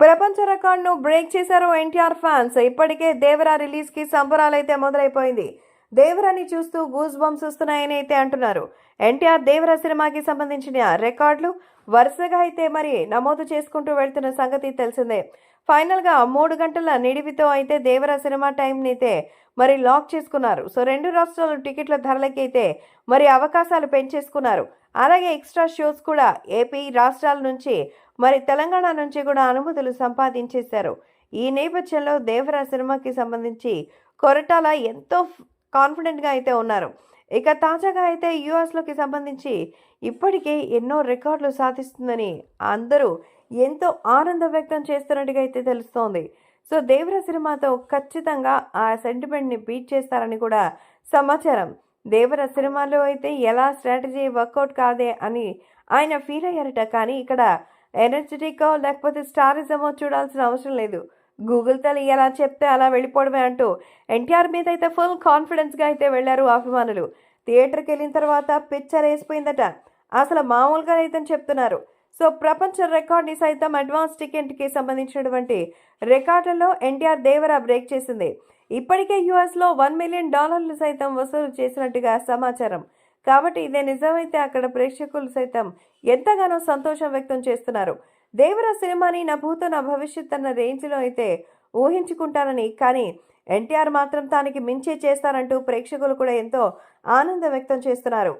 ప్రపంచ రికార్డును బ్రేక్ చేశారు ఎన్టీఆర్ ఫ్యాన్స్. ఇప్పటికే దేవరా రిలీజ్ కి సంబరాలైతే మొదలైపోయింది. దేవరాని చూస్తూ గూస్ బంప్స్ వస్తున్నాయని అయితే అంటున్నారు. ఎన్టీఆర్ దేవరా సినిమాకి సంబంధించిన రికార్డులు వరుసగా అయితే మరి నమోదు చేసుకుంటూ వెళ్తున్న సంగతి తెలిసిందే. ఫైనల్ గా 3 గంటల నిడివితో అయితే దేవరా సినిమా టైం అయితే మరి లాక్ చేసుకున్నారు. సో 2 రాష్ట్రాల టికెట్ల ధరలకి అయితే మరి అవకాశాలు పెంచేసుకున్నారు. అలాగే ఎక్స్ట్రా షోస్ కూడా ఏపీ రాష్ట్రాల నుంచి మరి తెలంగాణ నుంచి కూడా అనుమతులు సంపాదించేశారు. ఈ నేపథ్యంలో దేవరా సినిమాకి సంబంధించి కొరటాల ఎంతో కాన్ఫిడెంట్గా అయితే ఉన్నారు. ఇక తాజాగా అయితే యుఎస్లోకి సంబంధించి ఇప్పటికే ఎన్నో రికార్డులు సాధిస్తుందని అందరూ ఎంతో ఆనందం వ్యక్తం చేస్తున్నట్టుగా అయితే తెలుస్తోంది. సో దేవరా సినిమాతో ఖచ్చితంగా ఆ సెంటిమెంట్ని బీట్ చేస్తారని కూడా సమాచారం. దేవర సినిమాలో అయితే ఎలా స్ట్రాటజీ వర్కౌట్ కాదే అని ఆయన ఫీల్ అయ్యారట. కానీ ఇక్కడ ఎనర్జెటిక్గా లేకపోతే స్టారిజమో చూడాల్సిన అవసరం లేదు. గూగుల్ తల్లి ఎలా చెప్తే అలా వెళ్ళిపోవడమే అంటూ ఎన్టీఆర్ మీద అయితే ఫుల్ కాన్ఫిడెన్స్గా అయితే వెళ్లారు అభిమానులు. థియేటర్కి వెళ్ళిన తర్వాత పిక్చర్ వేసిపోయిందట. అసలు మామూలుగా అయితే చెప్తున్నారు. సో ప్రపంచ రికార్డ్ని సైతం అడ్వాన్స్ టికెట్కి సంబంధించినటువంటి రికార్డులలో ఎన్టీఆర్ దేవరా బ్రేక్ చేసింది. ఇప్పటికే యుఎస్లో $1 మిలియన్ సైతం వసూలు చేసినట్టుగా సమాచారం. కాబట్టి ఇదే నిజమైతే అక్కడ ప్రేక్షకులు సైతం ఎంతగానో సంతోషం వ్యక్తం చేస్తున్నారు. దేవరా సినిమాని నా భూతో నా భవిష్యత్ అన్న రేంజ్లో అయితే ఊహించుకుంటానని, కానీ ఎన్టీఆర్ మాత్రం తానికి మించే చేస్తారంటూ ప్రేక్షకులు కూడా ఎంతో ఆనందం వ్యక్తం చేస్తున్నారు.